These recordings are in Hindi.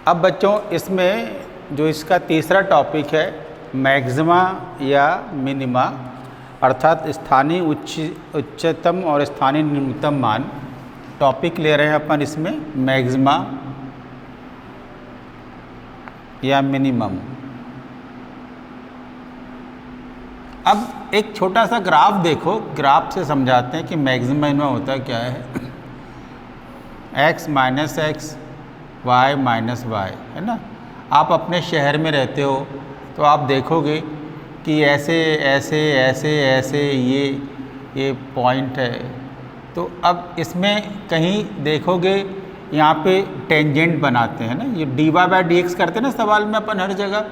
अब बच्चों इसमें जो इसका तीसरा टॉपिक है मैक्सिमा या मिनिमा, अर्थात स्थानीय उच्चतम और स्थानीय न्यूनतम मान। टॉपिक ले रहे हैं अपन इसमें मैक्सिमा या मिनिमम। अब एक छोटा सा ग्राफ देखो, ग्राफ से समझाते हैं कि मैक्सिमा मिनिमा होता क्या है। x minus x, y minus y, है ना। आप अपने शहर में रहते हो तो आप देखोगे कि ऐसे ऐसे ऐसे ऐसे ये पॉइंट है। तो अब इसमें कहीं देखोगे यहाँ पे टेंजेंट बनाते हैं ना, ये D Y by D X करते हैं ना सवाल में अपन हर जगह।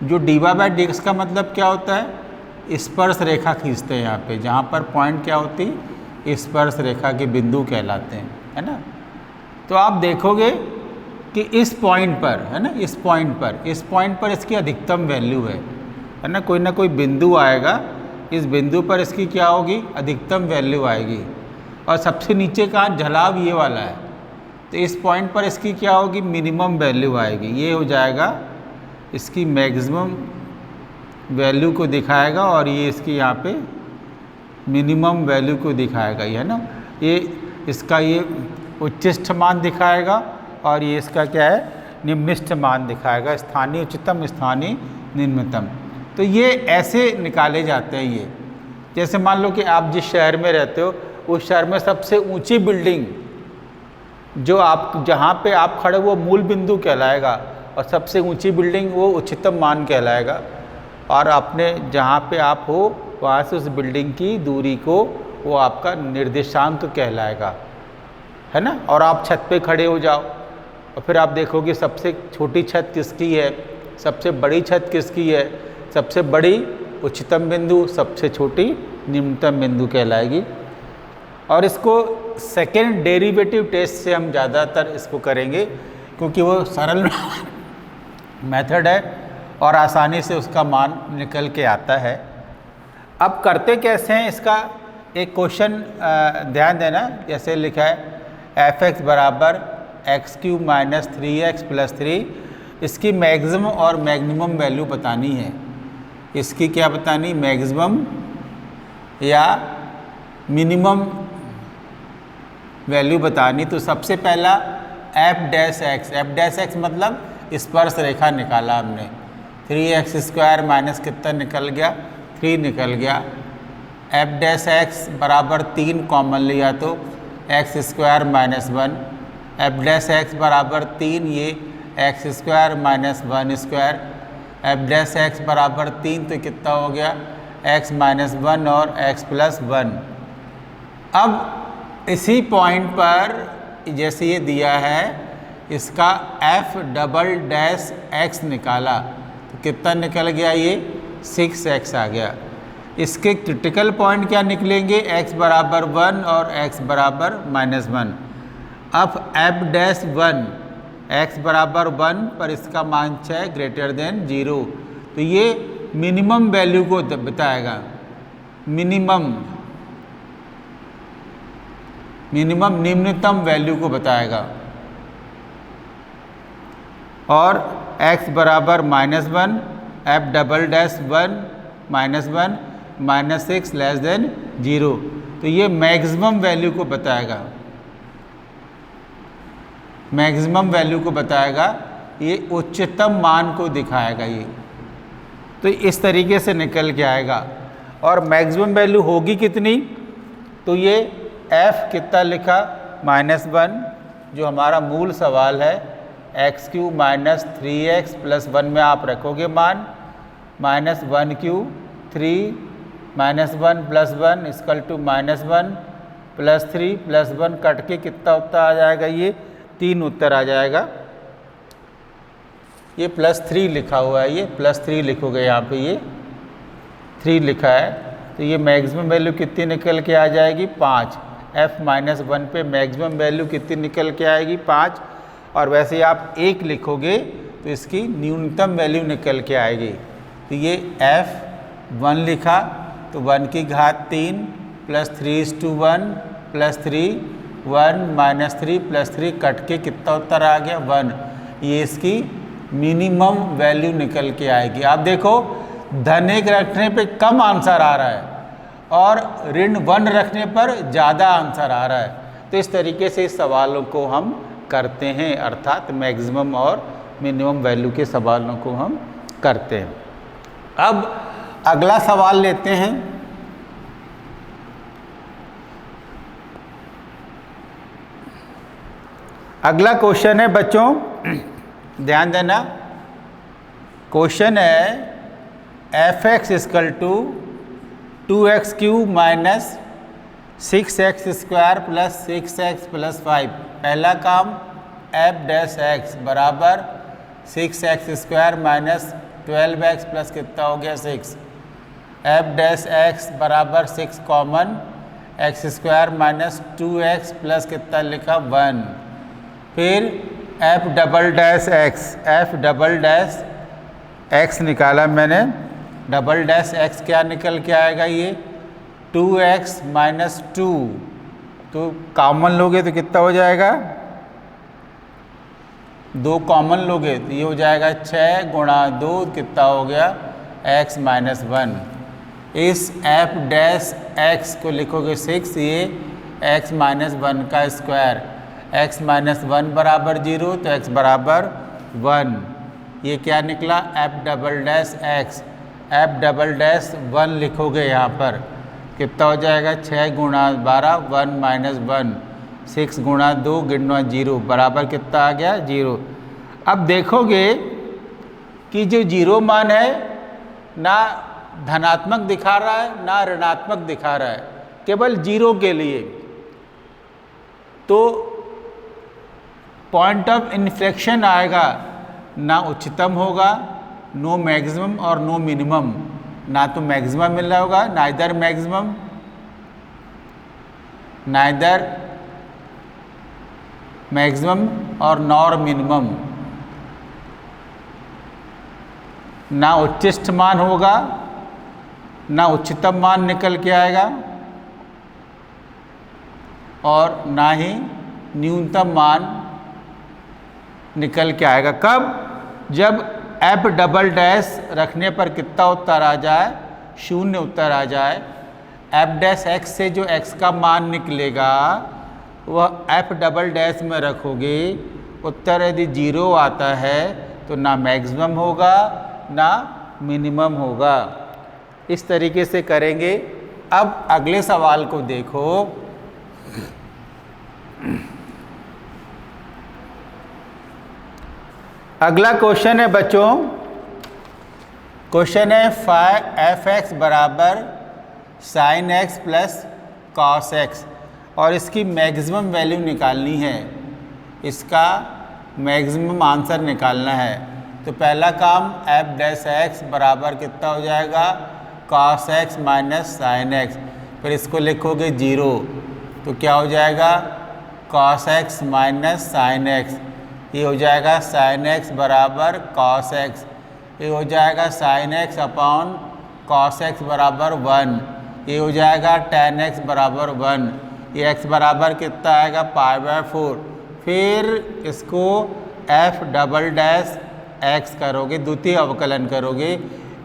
जो D Y by D X का मतलब क्या होता है, स्पर्श रेखा खींचते हैं यहाँ पे, जहाँ पर पॉइंट क्या होती है, स्पर्श रेखा के बिंदु कहलाते हैं, है ना। तो आप देखोगे कि इस पॉइंट पर, है ना, इस पॉइंट पर इसकी अधिकतम वैल्यू है ना। कोई ना कोई बिंदु आएगा, इस बिंदु पर इसकी क्या होगी, अधिकतम वैल्यू आएगी। और सबसे नीचे का ढलाव ये वाला है, तो इस पॉइंट पर इसकी क्या होगी, मिनिमम वैल्यू आएगी। ये हो जाएगा इसकी मैक्सिमम वैल्यू को दिखाएगा और ये इसकी यहाँ पे मिनिमम वैल्यू को दिखाएगा, ये है ना। ये इसका ये उच्चिष्ठ मान दिखाएगा और ये इसका क्या है, निम्निष्ठ मान दिखाएगा, स्थानीय उच्चतम स्थानीय निम्नतम। तो ये ऐसे निकाले जाते हैं। ये जैसे मान लो कि आप जिस शहर में रहते हो उस शहर में सबसे ऊंची बिल्डिंग जो आप जहाँ पे आप खड़े वो मूल बिंदु कहलाएगा और सबसे ऊंची बिल्डिंग वो उच्चतम मान कहलाएगा। और अपने जहाँ पे आप हो वहाँ से उस बिल्डिंग की दूरी को वो आपका निर्देशांक कहलाएगा, है ना। और आप छत पे खड़े हो जाओ और फिर आप देखोगे सबसे छोटी छत किसकी है, सबसे बड़ी छत किसकी है, सबसे बड़ी उच्चतम बिंदु, सबसे छोटी निम्नतम बिंदु कहलाएगी। और इसको सेकेंड डेरिवेटिव टेस्ट से हम ज़्यादातर इसको करेंगे क्योंकि वो सरल मेथड है और आसानी से उसका मान निकल के आता है। अब करते कैसे हैं इसका एक क्वेश्चन ध्यान देना। जैसे लिखा है एफ एक्स बराबर x cube minus 3x plus 3, इसकी मैक्सिमम और मैक्सिमम वैल्यू बतानी है। इसकी क्या बतानी, मैक्सिमम या मिनिमम वैल्यू बतानी। तो सबसे पहला एफ डैश एक्स मतलब स्पर्श रेखा निकाला हमने। 3x स्क्वायर माइनस कितना निकल गया, 3 निकल गया। एफ डैश एक्स बराबर 3 कॉमन लिया तो x square minus 1, F dash x बराबर 3, ये x square minus 1 square. F dash x बराबर 3 तो कितना हो गया, एक्स माइनस 1 और एक्स प्लस 1। अब इसी पॉइंट पर जैसे ये दिया है इसका एफ डबल डैश एक्स निकाला तो कितना निकल गया, ये 6x आ गया। इसके क्रिटिकल पॉइंट क्या निकलेंगे, x बराबर 1 और x बराबर माइनस 1। अब एफ डैश 1 x बराबर 1 पर इसका मान 6 ग्रेटर देन 0, तो ये मिनिमम वैल्यू को बताएगा। मिनिमम निम्नतम वैल्यू को बताएगा। और x बराबर minus 1, F double dash 1 minus 1 minus 6 less than 0, तो ये मैक्सिमम वैल्यू को बताएगा। मैक्सिमम वैल्यू को बताएगा, ये उच्चतम मान को दिखाएगा ये। तो इस तरीके से निकल के आएगा। और मैक्सिमम वैल्यू होगी कितनी, तो ये f कितना लिखा, -1 जो हमारा मूल सवाल है, x cube minus 3x plus 1 में आप रखोगे मान, -1 cube 3 -1 plus 1 equal to -1 plus 3 plus 1 cut के कितना उत्तर आ जाएगा, ये 3 उत्तर आ जाएगा। ये +3 लिखा हुआ है, ये +3 लिखोगे यहाँ पे, ये 3 लिखा है। तो ये मैक्सिमम वैल्यू कितनी निकल के आ जाएगी, 5। f-1 पे मैक्सिमम वैल्यू कितनी निकल के आएगी, 5। और वैसे ही आप 1 लिखोगे तो इसकी न्यूनतम वैल्यू निकल के आएगी। तो ये f1 लिखा तो 1 की घात 3 प्लस 3:1 प्लस 3 1 -3 प्लस 3 कट के कितना उत्तर आ गया, 1। ये इसकी मिनिमम वैल्यू निकल के आएगी। आप देखो धन 1 रखने पे कम आंसर आ रहा है और ऋण 1 रखने पर ज़्यादा आंसर आ रहा है। तो इस तरीके से इस सवालों को हम करते हैं, अर्थात मैक्सिमम और मिनिमम वैल्यू के सवालों को हम करते हैं। अब अगला सवाल लेते हैं। अगला क्वेश्चन है बच्चों, ध्यान देना, क्वेश्चन है f(x) = 2x³ minus 6x² plus 6x plus 5। पहला काम f' बराबर 6x² माइनस 12x प्लस कितना हो गया 6। f' बराबर 6 common x² minus 2x plus कितना लिखा 1। फिर f"x निकाला मैंने, "x" क्या निकल के आएगा, ये 2x माइनस 2, तो कॉमन लोगे तो कितना हो जाएगा, 2 कॉमन लोगे तो ये हो जाएगा 6 गुणा 2 कितना हो गया x माइनस 1। इस f' को लिखोगे 6, ये x माइनस 1 का स्क्वायर, x माइनस 1 बराबर 0 तो x बराबर 1। ये क्या निकला f"x, f"1 लिखोगे यहाँ पर कितना हो जाएगा 6 गुणा 12 1 माइनस 1, 6 गुणा 2 गिनवा 0 बराबर कितना आ गया 0। अब देखोगे कि जो 0 मान है ना धनात्मक दिखा रहा है ना ऋणात्मक दिखा रहा है, केवल 0 के लिए। तो पॉइंट ऑफ इन्फ्लेक्शन आएगा, ना उच्चतम होगा, नो मैक्सिमम और नो मिनिमम। ना तो मैक्सिमम मिल रहा होगा, नाइदर मैक्सिमम और नॉर मिनिमम। ना उच्चिष्ट मान होगा, ना उच्चतम मान निकल के आएगा और ना ही न्यूनतम मान निकल के आएगा। कब? जब f" रखने पर कितना उत्तर आ जाए, 0 उत्तर आ जाए। f' से जो x का मान निकलेगा वह f" में रखोगे, उत्तर यदि 0 आता है तो ना मैक्सिमम होगा ना मिनिमम होगा। इस तरीके से करेंगे। अब अगले सवाल को देखो। अगला क्वेश्चन है बच्चों, क्वेश्चन है f(x) बराबर sin x plus cos x और इसकी मैक्सिमम वैल्यू निकालनी है, इसका मैक्सिमम आंसर निकालना है। तो पहला काम f' बराबर कितना हो जाएगा cos x minus sin x, फिर इसको लिखोगे 0 तो क्या हो जाएगा cos x minus sin x, ये हो जाएगा sin x बराबर cos x, ये हो जाएगा sin x upon cos x बराबर 1, ये हो जाएगा tan x बराबर 1, ये x बराबर कितना आएगा π/4। फिर इसको f"x करोगे, द्वितीय अवकलन करोगे,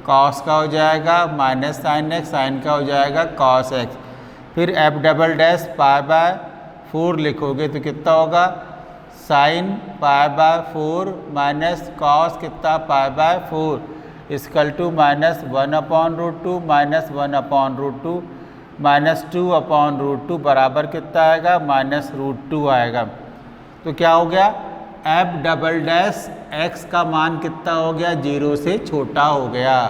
cos का हो जाएगा माइनस sin x, sin का हो जाएगा cos x। फिर f" π/4 लिखोगे तो कितना होगा sin π/4 माइनस cos कितना π/4 equal to minus 1/√2 minus 1/√2 minus 2/√2 बराबर कितना आएगा -√2 आएगा। तो क्या हो गया f"x का मान कितना हो गया 0 से छोटा हो गया।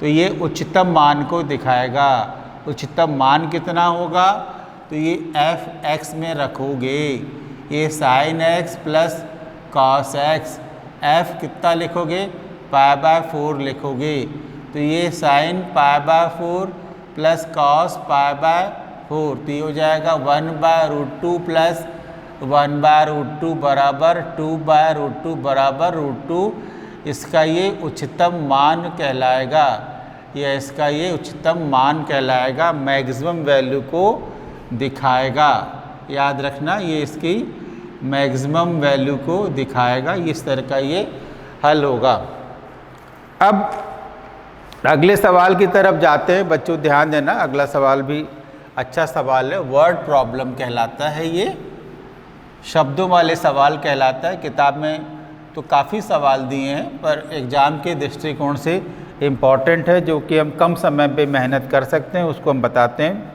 तो ये उच्चतम मान को दिखाएगा। उच्चतम मान कितना होगा, तो ये f(x) में रखोगे, ये sin x plus cos x, f कितना लिखोगे π/4 लिखोगे, तो ये sin π/4 प्लस cos π/4, तो ये हो जाएगा 1/√2 प्लस 1/√2 बराबर 2/√2 बराबर √2। इसका ये उच्चतम मान कहलाएगा, या इसका ये उच्चतम मान कहलाएगा, मैक्सिमम वैल्यू को दिखाएगा। याद रखना ये इसकी मैक्सिमम वैल्यू को दिखाएगा। इस तरह का ये हल होगा। अब अगले सवाल की तरफ जाते हैं। बच्चों ध्यान देना, अगला सवाल भी अच्छा सवाल है। वर्ड प्रॉब्लम कहलाता है, ये शब्दों वाले सवाल कहलाता है। किताब में तो काफ़ी सवाल दिए हैं, पर एग्ज़ाम के दृष्टिकोण से इम्पॉर्टेंट है, जो कि हम कम समय पे मेहनत कर सकते हैं, उसको हम बताते हैं।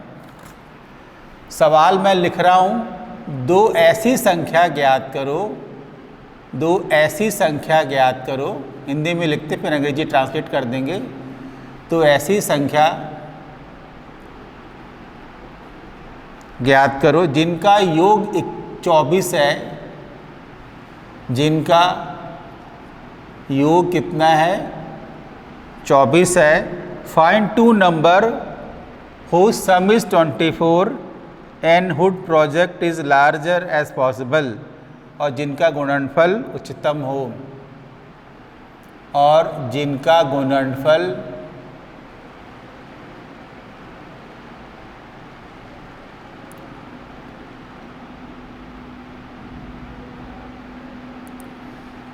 सवाल मैं लिख रहा हूँ, दो ऐसी संख्या ज्ञात करो, दो ऐसी संख्या ज्ञात करो। हिंदी में लिखते फिर अंग्रेजी ट्रांसलेट कर देंगे। तो ऐसी संख्या ज्ञात करो जिनका योग 24 है, जिनका योग कितना है, 24 है। Find two number whose sum is 24 and whose product is larger as possible, और जिनका गुणनफल उच्चतम हो, और जिनका गुणनफल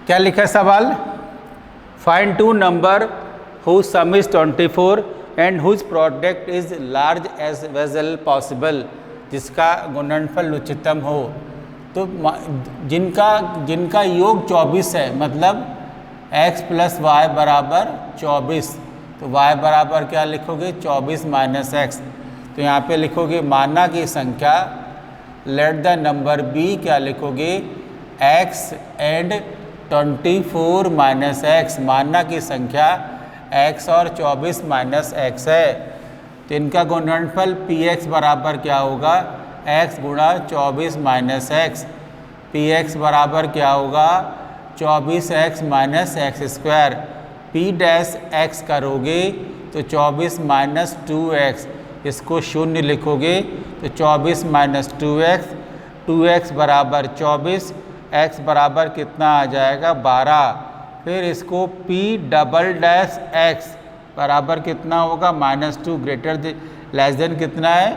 क्या लिखा है सवाल? Find two number whose sum is 24 and whose product is large as well possible, जिसका गुणनफल उच्चतम हो। तो जिनका योग 24 है, मतलब x प्लस वाई बराबर 24। तो y बराबर क्या लिखोगे? 24 माइनस एक्स। तो यहाँ पे लिखोगे माना की संख्या, लेट द नंबर बी, क्या लिखोगे? x and 24 minus x. माना की संख्या x और 24 माइनस एक्स है। तो इनका गुणनफल px बराबर क्या होगा? x गुणा 24 माइनस एक्स। px बराबर क्या होगा? 24x minus x square. p dash x करोगे तो 24 माइनस 2x, इसको शून्य लिखोगे तो 24 माइनस 2x, 2x बराबर 24, x बराबर कितना आ जाएगा? 12। फिर इसको p डबल डैश x बराबर कितना होगा? -2 ग्रेटर लेस देन कितना है?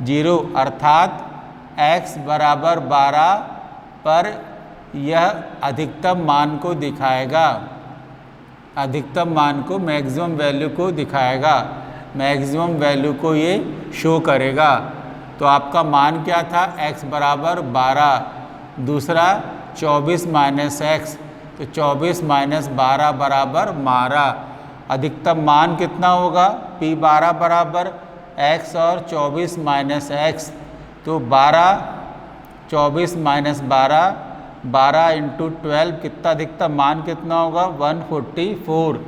0, अर्थात x बराबर 12 पर यह अधिकतम मान को दिखाएगा, अधिकतम मान को, मैक्सिमम वैल्यू को दिखाएगा, मैक्सिमम वैल्यू को ये शो करेगा। तो आपका मान क्या था? x बराबर 12, दूसरा 24 माइनस एक्स, तो 24 माइनस 12 बराबर 12। अधिकतम मान कितना होगा? p 12 बराबर x और 24 माइनस एक्स, तो 12, 24 माइनस 12, 12 इंटू 12, कितना अधिकतम मान कितना होगा? 144।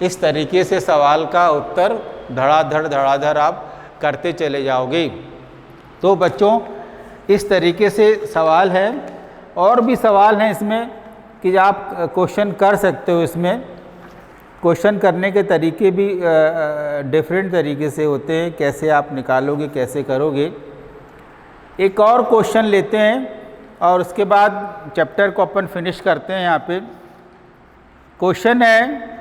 इस तरीके से सवाल का उत्तर धड़ाधड़ आप करते चले जाओगे। तो बच्चों इस तरीके से सवाल है, और भी सवाल हैं इसमें कि आप क्वेश्चन कर सकते हो। इसमें क्वेश्चन करने के तरीके भी डिफरेंट तरीके से होते हैं, कैसे आप निकालोगे, कैसे करोगे। एक और क्वेश्चन लेते हैं और उसके बाद चैप्टर को अपन फिनिश करते हैं। यहाँ पे क्वेश्चन है,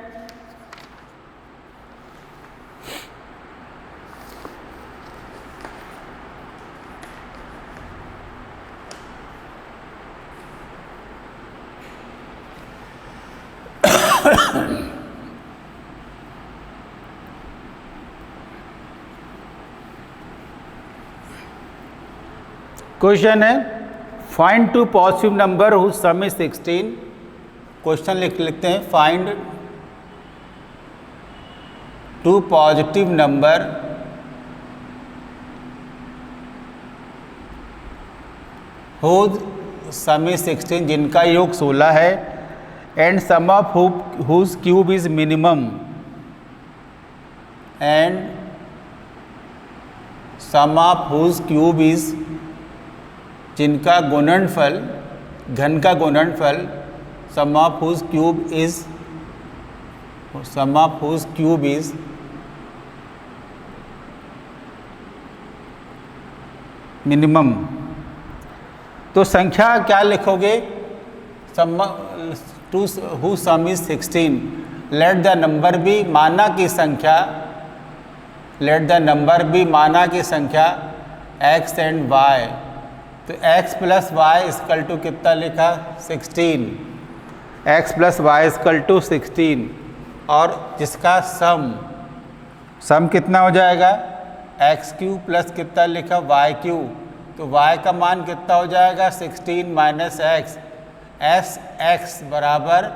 क्वेश्चन है find two positive number whose sum is 16। Question लिखते हैं, find two positive number whose sum is 16, जिनका योग 16 है, and sum of whose cube is minimum, and sum of whose cube is, जिनका गुणनफल, घन का गुणनफल, sum of whose cube is, sum of whose cube is minimum. तो संख्या क्या लिखोगे? Two who sum is 16, let the number be, माना की संख्या, लेट द नंबर बी, माना की संख्या x एंड y, तो x plus y equal to कितना लिखा 16, x plus y equal to 16 और जिसका सम कितना हो जाएगा एक्स क्यू प्लस कितना लिखा वाई क्यू, तो y का मान कितना हो जाएगा 16 माइनस एक्स, एस एक्स बराबर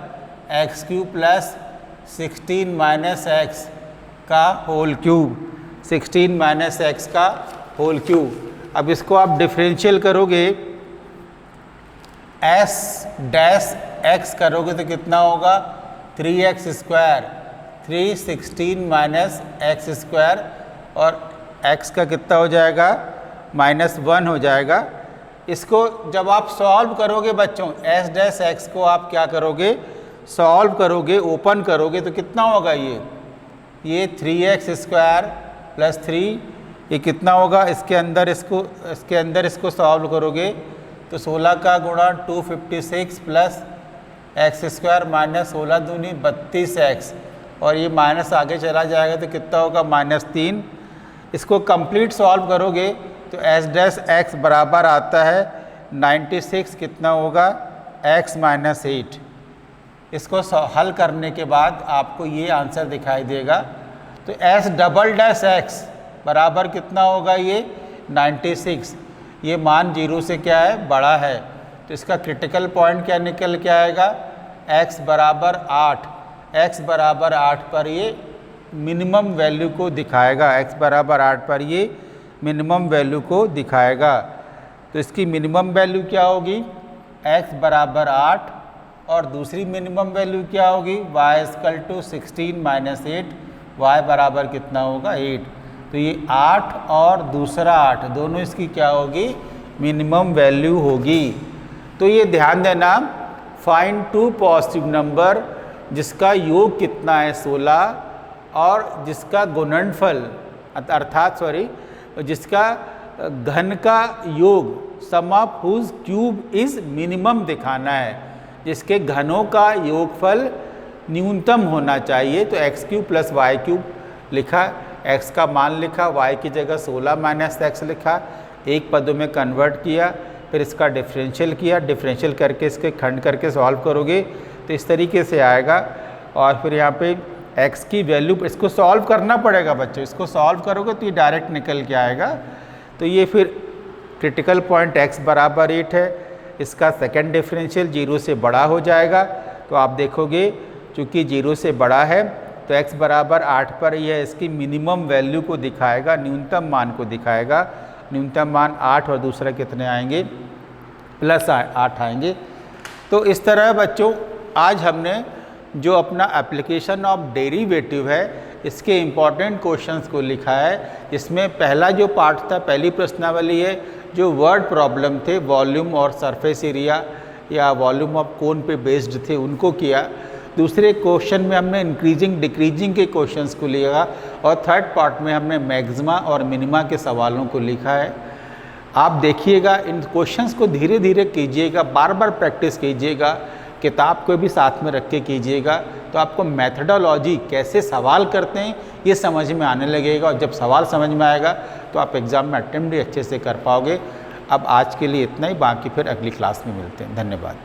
x Q plus 16 minus x का होल क्यूब, 16 माइनस एक्स का होल क्यूब। अब इसको आप डिफरेंशियल करोगे एस डैश एक्स करोगे तो कितना होगा 3x square, 316 minus x square और x का कितना हो जाएगा -1 हो जाएगा। इसको जब आप सॉल्व करोगे बच्चों एस डैश एक्स को आप क्या करोगे सॉल्व करोगे ओपन करोगे तो कितना होगा ये 3x स्क्वायर प्लस 3 ये कितना होगा इसके अंदर इसको सॉल्व करोगे तो 16 का गुणा 256 प्लस एक्स स्क्वायर माइनस 16 दूनी 32x और ये माइनस आगे चला जाएगा तो कितना होगा -3। इसको कंप्लीट सॉल्व करोगे तो एस डैश एक्स बराबर आता है 96 कितना होगा x माइनस 8। इसको हल करने के बाद आपको ये आंसर दिखाई देगा तो एस डबल डैश एक्स बराबर कितना होगा ये 96, ये मान 0 से क्या है बड़ा है तो इसका क्रिटिकल पॉइंट क्या निकल के आएगा x बराबर 8, x बराबर 8 पर ये मिनिमम वैल्यू को दिखाएगा, x बराबर 8 पर ये मिनिमम वैल्यू को दिखाएगा। तो इसकी मिनिमम वैल्यू क्या होगी x बराबर 8 और दूसरी मिनिमम वैल्यू क्या होगी y equal to 16 minus 8, y बराबर कितना होगा 8। तो ये 8 और दूसरा 8 दोनों इसकी क्या होगी मिनिमम वैल्यू होगी। तो ये ध्यान देना फाइंड टू पॉजिटिव नंबर जिसका योग कितना है 16 और जिसका गुणनफल अर्थात जिसका घन का योग sum of whose cube is minimum दिखाना है, जिसके घनों का योगफल न्यूनतम होना चाहिए। तो x cube plus y cube लिखा, x का मान लिखा, y की जगह 16 माइनस एक्स लिखा, एक पदों में कन्वर्ट किया, फिर इसका डिफरेंशियल किया, डिफरेंशियल करके इसके खंड करके सॉल्व करोगे तो इस तरीके से आएगा। और फिर यहाँ पे x की वैल्यू इसको सॉल्व करना पड़ेगा बच्चों, इसको सॉल्व करोगे तो ये डायरेक्ट निकल के आएगा। तो ये फिर क्रिटिकल पॉइंट x बराबर 8 है, इसका सेकेंड डिफरेंशियल 0 से बड़ा हो जाएगा। तो आप देखोगे चूँकि 0 से बड़ा है तो x बराबर 8 पर यह इसकी मिनिमम वैल्यू को दिखाएगा, न्यूनतम मान को दिखाएगा। न्यूनतम मान 8 और दूसरा कितने आएंगे +8 आएंगे। तो इस तरह बच्चों आज हमने जो अपना एप्लीकेशन ऑफ डेरिवेटिव है इसके इम्पॉर्टेंट क्वेश्चंस को लिखा है। इसमें पहला जो पार्ट था, पहली प्रश्नावली है जो वर्ड प्रॉब्लम थे, वॉल्यूम और सरफेस एरिया या वॉल्यूम ऑफ कोन पे बेस्ड थे उनको किया। दूसरे क्वेश्चन में हमने इंक्रीजिंग डिक्रीजिंग के क्वेश्चंस को लिया और थर्ड पार्ट में हमने मैक्सिमा और मिनिमा के सवालों को लिखा है। आप देखिएगा इन क्वेश्चंस को धीरे धीरे कीजिएगा, बार बार प्रैक्टिस कीजिएगा, किताब को भी साथ में रख के कीजिएगा तो आपको मेथडोलॉजी कैसे सवाल करते हैं ये समझ में आने लगेगा। और जब सवाल समझ में आएगा तो आप एग्ज़ाम में अटेम्प्ट भी अच्छे से कर पाओगे। अब आज के लिए इतना ही, बाकी फिर अगली क्लास में मिलते हैं। धन्यवाद।